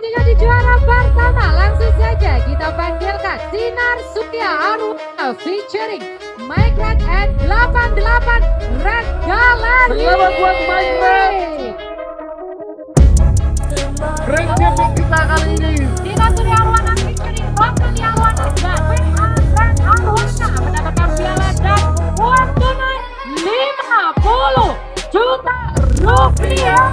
menjadi juara pertama, langsung saja kita panggilkan Sinar Surya Aruna featuring Mike Red and 88 Red Gallery. Selamat buat Mike Red. Great champion kita kali ini. Sinar Surya Aruna featuring Rosalia Arwana dan Red Aruna mendapatkan piala dan uang tunai 50 juta rupiah.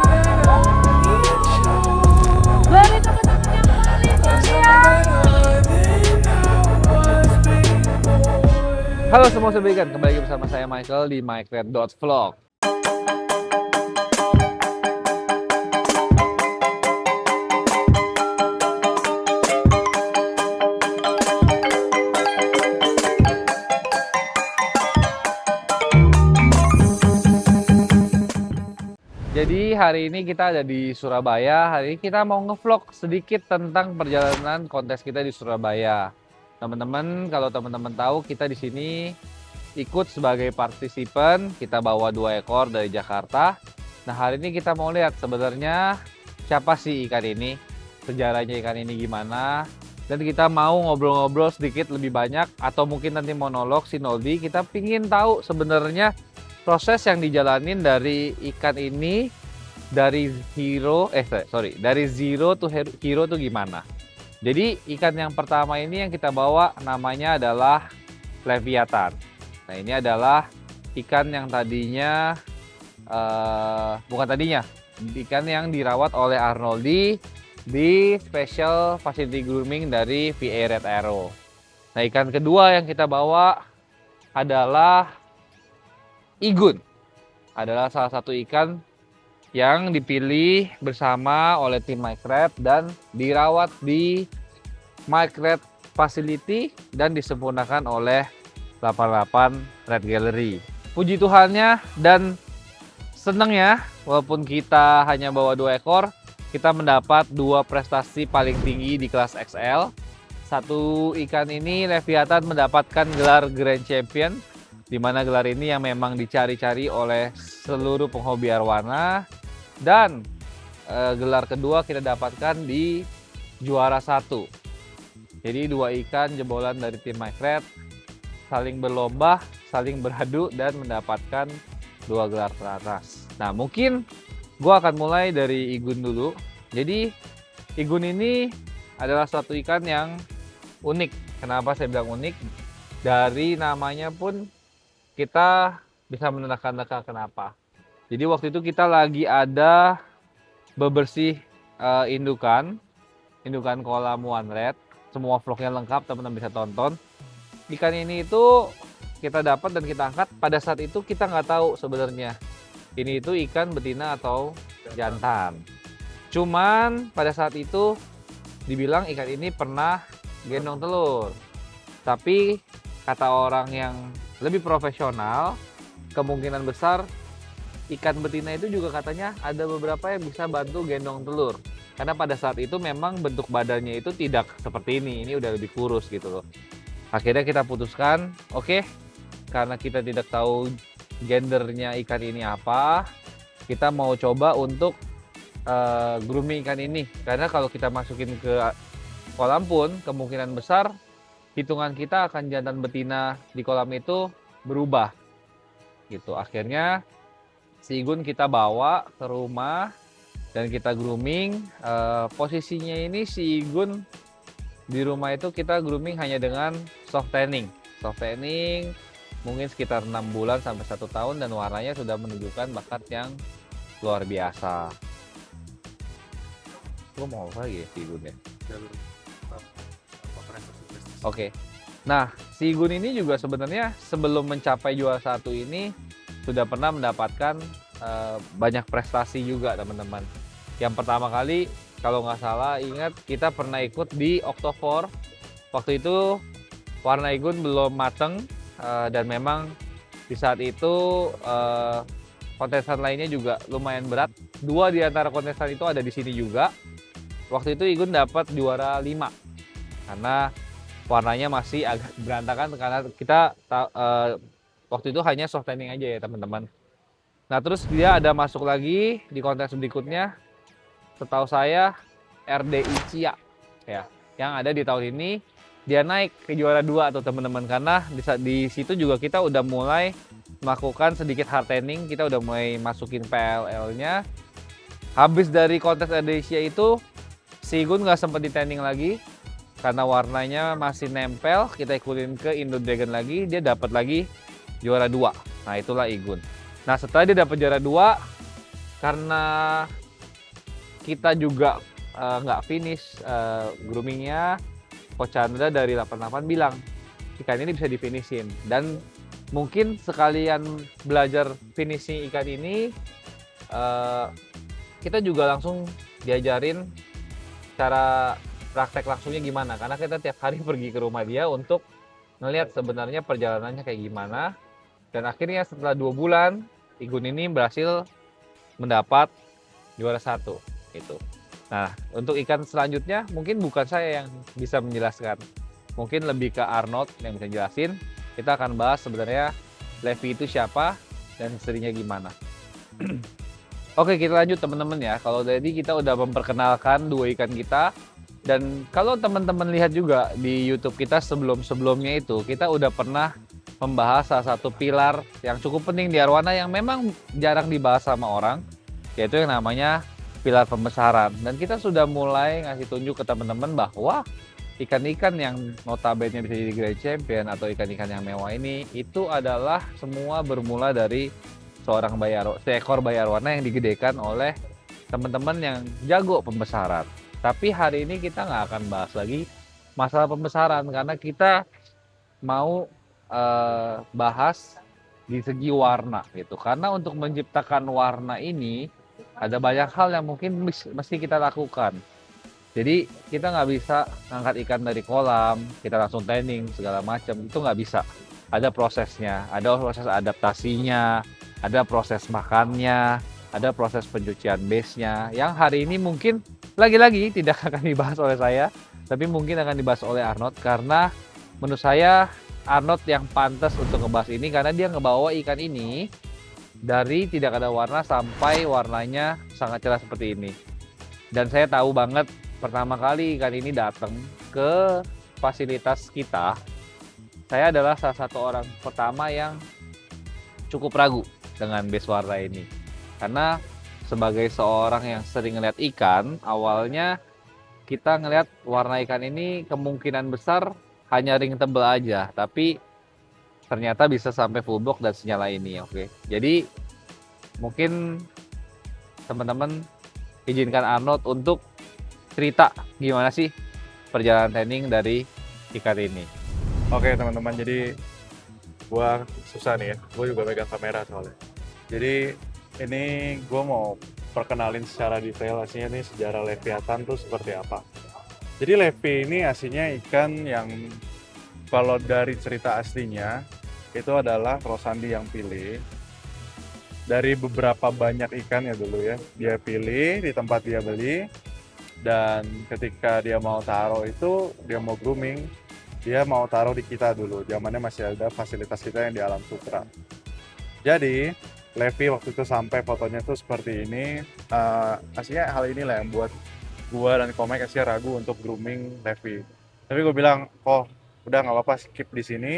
Beri tepuk tangan yang paling meriah. Halo semua sobat ikan, kembali lagi bersama saya Michael di MikeRed.vlog. Jadi hari ini kita ada di Surabaya. Hari ini kita mau ngevlog sedikit tentang perjalanan kontes kita di Surabaya. Teman-teman, kalau teman-teman tahu kita di sini ikut sebagai partisipan. Kita bawa 2 ekor dari Jakarta. Nah, hari ini kita mau lihat sebenarnya siapa sih ikan ini, sejarahnya ikan ini gimana. Dan kita mau ngobrol-ngobrol sedikit lebih banyak, atau mungkin nanti monolog si Noldi. Kita pingin tahu sebenarnya proses yang dijalanin dari ikan ini dari zero to hero tuh gimana. Jadi ikan yang pertama ini yang kita bawa namanya adalah Leviathan. Nah, ini adalah ikan yang tadinya ikan yang dirawat oleh Arnoldi di special facility grooming dari VA Red Arrow. Nah, ikan kedua yang kita bawa adalah Igun. Adalah salah satu ikan yang dipilih bersama oleh tim Mike Red dan dirawat di Mike Red Facility dan disempurnakan oleh 88 Red Gallery. Puji Tuhannya dan senangnya, walaupun kita hanya bawa 2 ekor, kita mendapat 2 prestasi paling tinggi di kelas XL. Satu ikan ini Leviathan mendapatkan gelar Grand Champion, di mana gelar ini yang memang dicari-cari oleh seluruh penghobi arwana. Dan gelar kedua kita dapatkan di juara 1. Jadi 2 ikan jebolan dari tim Mike Red saling berlomba, saling beradu dan mendapatkan 2 gelar teratas. Nah, mungkin gua akan mulai dari Igun dulu. Jadi Igun ini adalah suatu ikan yang unik. Kenapa saya bilang unik? Dari namanya pun kita bisa menerka-nerka kenapa. Jadi waktu itu kita lagi ada bebersih indukan kolam One Red. Semua vlognya lengkap, teman-teman bisa tonton. Ikan ini itu kita dapat dan kita angkat. Pada saat itu kita nggak tahu sebenarnya ini itu ikan betina atau jantan. Cuman pada saat itu dibilang ikan ini pernah gendong telur. Tapi kata orang yang lebih profesional, kemungkinan besar ikan betina itu juga katanya ada beberapa yang bisa bantu gendong telur. Karena pada saat itu memang bentuk badannya itu tidak seperti ini udah lebih kurus gitu loh. Akhirnya kita putuskan, oke, karena kita tidak tahu gendernya ikan ini apa, kita mau coba untuk grooming ikan ini. Karena kalau kita masukin ke kolam pun, kemungkinan besar hitungan kita akan jantan betina di kolam itu berubah gitu. Akhirnya si Igun kita bawa ke rumah dan kita grooming. Posisinya ini si Igun di rumah itu kita grooming hanya dengan soft tanning mungkin sekitar 6 bulan sampai 1 tahun, dan warnanya sudah menunjukkan bakat yang luar biasa. Gue mau apa lagi ya si Igun ya? Oke. Nah, si Igun ini juga sebenarnya sebelum mencapai juara 1 ini sudah pernah mendapatkan banyak prestasi juga, teman-teman. Yang pertama kali, kalau nggak salah ingat, kita pernah ikut di Oktober. Waktu itu warna Igun belum mateng, dan memang di saat itu kontestan lainnya juga lumayan berat. 2 di antara kontestan itu ada di sini juga. Waktu itu Igun dapat juara 5 karena warnanya masih agak berantakan, karena kita waktu itu hanya soft tanning aja ya, teman-teman. Nah, terus dia ada masuk lagi di kontes berikutnya. Setahu saya RDI Cia ya, yang ada di tahun ini. Dia naik ke juara 2 tuh teman-teman, karena di situ juga kita udah mulai melakukan sedikit hard tanning, kita udah mulai masukin PLL-nya. Habis dari kontes RDI Cia itu, si Igun nggak sempat di tanning lagi karena warnanya masih nempel. Kita ikutin ke Indo Dragon lagi, dia dapat lagi juara 2. Nah itulah Igun. Nah setelah dia dapat juara 2, karena kita juga nggak finish groomingnya, Coach Chandra dari 88 bilang ikan ini bisa difinishin, dan mungkin sekalian belajar finishing ikan ini, kita juga langsung diajarin cara praktek langsungnya gimana, karena kita tiap hari pergi ke rumah dia untuk ngelihat sebenarnya perjalanannya kayak gimana. Dan akhirnya setelah 2 bulan Igun ini berhasil mendapat juara 1 itu. Nah, untuk ikan selanjutnya mungkin bukan saya yang bisa menjelaskan. Mungkin lebih ke Arnold yang bisa jelasin. Kita akan bahas sebenarnya Levi itu siapa dan historinya gimana. Oke, kita lanjut teman-teman ya. Kalau tadi kita udah memperkenalkan 2 ikan kita. Dan kalau teman-teman lihat juga di YouTube kita sebelum-sebelumnya itu, kita udah pernah membahas salah satu pilar yang cukup penting di arwana yang memang jarang dibahas sama orang, yaitu yang namanya pilar pembesaran. Dan kita sudah mulai ngasih tunjuk ke teman-teman bahwa ikan-ikan yang notabene bisa jadi Grand Champion atau ikan-ikan yang mewah ini, itu adalah semua bermula dari seekor bayi arwana yang digedekan oleh teman-teman yang jago pembesaran. Tapi hari ini kita nggak akan bahas lagi masalah pembesaran, karena kita mau bahas di segi warna gitu. Karena untuk menciptakan warna ini ada banyak hal yang mungkin mesti kita lakukan. Jadi kita nggak bisa ngangkat ikan dari kolam, kita langsung tanning segala macam, itu nggak bisa. Ada prosesnya, ada proses adaptasinya, ada proses makannya, ada proses pencucian base-nya, yang hari ini mungkin lagi-lagi tidak akan dibahas oleh saya, tapi mungkin akan dibahas oleh Arnold, karena menurut saya Arnold yang pantas untuk ngebahas ini, karena dia ngebawa ikan ini dari tidak ada warna sampai warnanya sangat cerah seperti ini. Dan saya tahu banget pertama kali ikan ini datang ke fasilitas kita, saya adalah salah satu orang pertama yang cukup ragu dengan base warna ini. Karena sebagai seorang yang sering ngeliat ikan, awalnya kita ngeliat warna ikan ini kemungkinan besar hanya ring tebel aja, tapi ternyata bisa sampai full box dan senyala ini. Oke. Jadi mungkin teman-teman izinkan Arnold untuk cerita gimana sih perjalanan training dari ikan ini. Oke teman-teman, jadi gua susah nih ya, gua juga pegang kamera soalnya. Jadi ini gua mau perkenalin secara detail aslinya nih sejarah Leviathan tuh seperti apa. Jadi Levi ini aslinya ikan yang kalau dari cerita aslinya itu adalah Rosandi yang pilih dari beberapa banyak ikan ya dulu ya. Dia pilih di tempat dia beli, dan ketika dia mau taruh itu, dia mau grooming, dia mau taruh di kita dulu. Zamannya masih ada fasilitas kita yang di Alam Sutra. Jadi Levi waktu itu sampai fotonya tuh seperti ini. Aslinya hal inilah yang buat gua dan Komek aslinya ragu untuk grooming Levi. Tapi gue bilang, oh udah nggak apa-apa, skip di sini.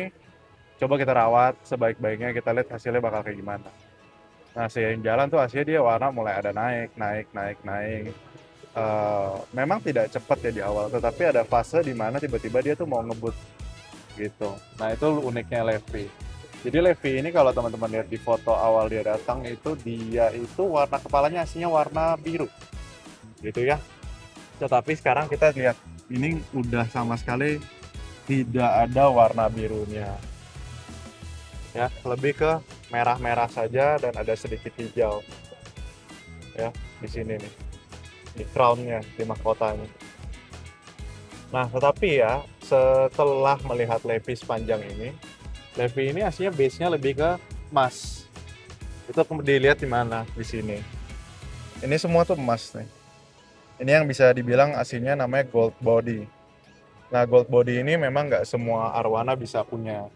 Coba kita rawat sebaik-baiknya, kita lihat hasilnya bakal kayak gimana. Nah seiring jalan tuh hasilnya dia warna mulai ada naik. Memang tidak cepat ya di awal, tetapi ada fase di mana tiba-tiba dia tuh mau ngebut gitu. Nah itu uniknya Levi. Jadi Levi ini kalau teman-teman lihat di foto awal dia datang itu, dia itu warna kepalanya aslinya warna biru gitu ya. Tetapi sekarang kita lihat ini udah sama sekali tidak ada warna birunya ya, lebih ke merah-merah saja dan ada sedikit hijau ya di sini nih, di crownnya, di mahkotanya. Nah tetapi ya setelah melihat Levi sepanjang ini, Levi ini aslinya base-nya lebih ke emas. Itu dilihat di mana? Di sini. Ini semua tuh emas nih. Ini yang bisa dibilang aslinya namanya gold body. Nah gold body ini memang nggak semua arwana bisa punya.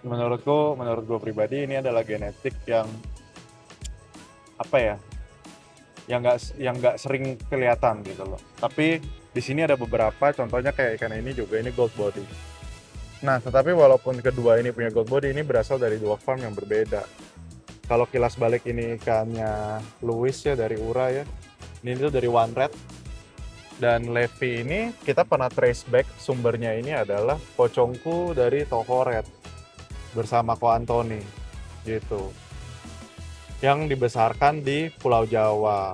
Menurut gue pribadi ini adalah genetik yang apa ya, yang nggak sering kelihatan gitu loh. Tapi di sini ada beberapa, contohnya kayak ikan ini juga, ini gold body. Nah, tetapi walaupun kedua ini punya gold body, ini berasal dari dua farm yang berbeda. Kalau kilas balik ini ikannya Louis ya, dari Ura ya. Ini tuh dari One Red. Dan Levi ini kita pernah trace back sumbernya ini adalah pocongku dari Toho Red bersama Ko Anthony gitu. Yang dibesarkan di Pulau Jawa.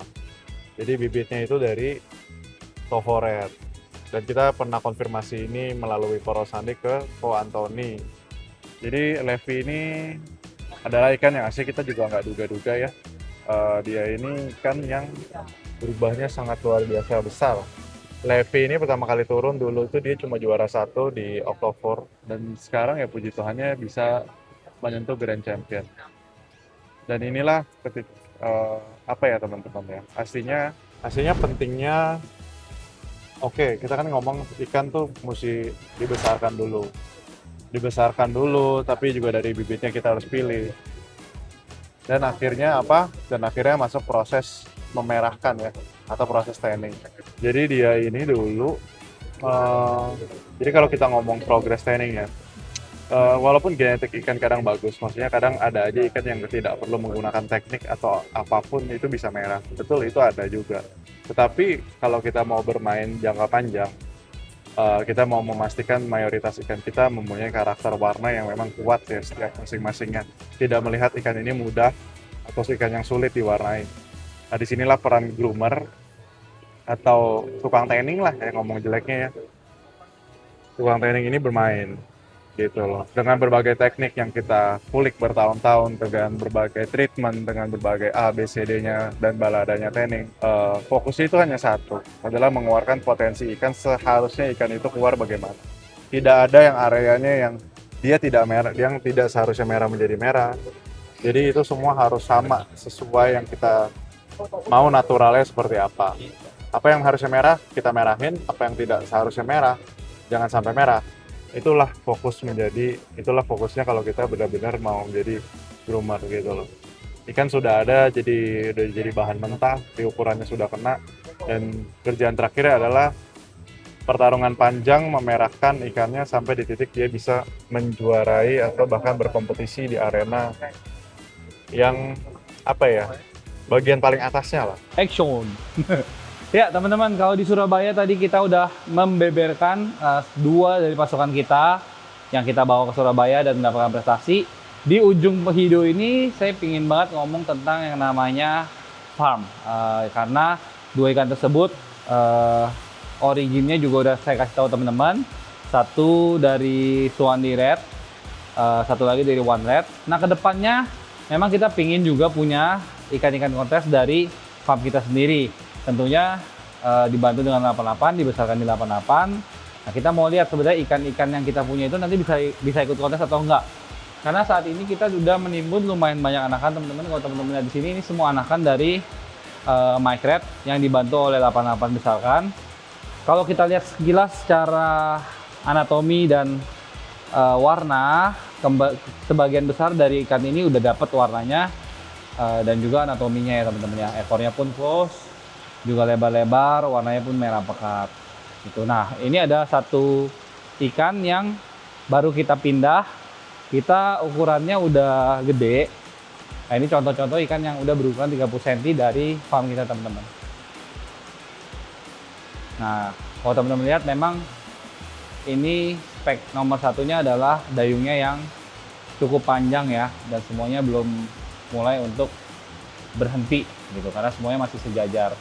Jadi bibitnya itu dari Toho Red. Dan kita pernah konfirmasi ini melalui Porosandi ke Ko Anthony. Jadi Levi ini adalah ikan yang asli kita juga nggak duga-duga ya. Dia ini ikan yang berubahnya sangat luar biasa besar. Levi ini pertama kali turun dulu itu dia cuma juara 1 di Oktober, dan sekarang ya puji Tuhannya bisa menyentuh Grand Champion. Dan inilah apa ya teman-teman ya, aslinya pentingnya, oke, kita kan ngomong ikan tuh mesti dibesarkan dulu, tapi juga dari bibitnya kita harus pilih. Dan akhirnya masuk proses memerahkan ya, atau proses tanning. Jadi dia ini dulu, jadi kalau kita ngomong progress tanning ya, walaupun genetik ikan kadang bagus, maksudnya kadang ada aja ikan yang tidak perlu menggunakan teknik atau apapun itu bisa merah. Betul, itu ada juga. Tetapi kalau kita mau bermain jangka panjang, kita mau memastikan mayoritas ikan kita mempunyai karakter warna yang memang kuat ya setiap masing-masingnya. Tidak melihat ikan ini mudah atau ikan yang sulit diwarnai. Nah, disinilah peran groomer atau tukang tanning lah yang ngomong jeleknya ya. Tukang tanning ini bermain gitu loh. Dengan berbagai teknik yang kita kulik bertahun-tahun, dengan berbagai treatment, dengan berbagai A, B, C, D-nya dan baladanya tanning. Fokusnya itu hanya satu, adalah mengeluarkan potensi ikan seharusnya ikan itu keluar bagaimana. Tidak ada yang areanya yang dia tidak merah, yang tidak seharusnya merah menjadi merah. Jadi itu semua harus sama sesuai yang kita mau naturalnya seperti apa. Apa yang harusnya merah, kita merahin. Apa yang tidak seharusnya merah, jangan sampai merah. Itulah fokusnya kalau kita benar-benar mau menjadi groomer gitu loh. Ikan sudah ada, jadi bahan mentah, di ukurannya sudah kena. Dan kerjaan terakhirnya adalah pertarungan panjang memerahkan ikannya sampai di titik dia bisa menjuarai atau bahkan berkompetisi di arena yang bagian paling atasnya lah. Action. Ya teman-teman, kalau di Surabaya tadi kita udah membeberkan 2 dari pasukan kita yang kita bawa ke Surabaya dan mendapatkan prestasi. Di ujung video ini saya pingin banget ngomong tentang yang namanya farm, karena 2 ikan tersebut originnya juga udah saya kasih tahu teman-teman. Satu dari Suwandi Red, satu lagi dari One Red. Nah kedepannya memang kita pingin juga punya ikan-ikan kontes dari farm kita sendiri. Tentunya dibantu dengan 88, dibesarkan di 88. Nah, kita mau lihat sebenarnya ikan-ikan yang kita punya itu nanti bisa ikut kontes atau enggak. Karena saat ini kita sudah menimbun lumayan banyak anakan, teman-teman. Kalau teman-teman lihat di sini, ini semua anakan dari Mike Red yang dibantu oleh 88 besarkan. Kalau kita lihat sekilas secara anatomi dan warna, sebagian besar dari ikan ini udah dapat warnanya dan juga anatominya ya teman-teman ya. Ekornya pun close, juga lebar-lebar, warnanya pun merah pekat gitu. Nah ini ada satu ikan yang baru kita pindah, kita ukurannya udah gede. Nah ini contoh-contoh ikan yang udah berukuran 30 cm dari farm kita teman-teman. Nah kalau teman-teman lihat memang ini spek nomor satunya adalah dayungnya yang cukup panjang ya, dan semuanya belum mulai untuk berhenti gitu karena semuanya masih sejajar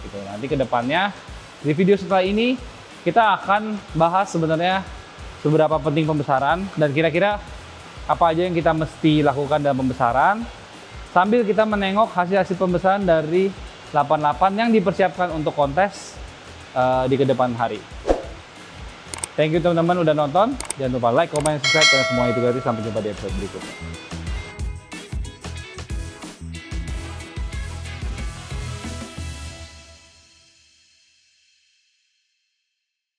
gitu. Nanti kedepannya di video setelah ini kita akan bahas sebenarnya seberapa penting pembesaran dan kira-kira apa aja yang kita mesti lakukan dalam pembesaran, sambil kita menengok hasil-hasil pembesaran dari 88 yang dipersiapkan untuk kontes di kedepan hari. Thank you teman-teman udah nonton. Jangan lupa like, comment, subscribe, dan semua itu gratis. Sampai jumpa di episode berikutnya.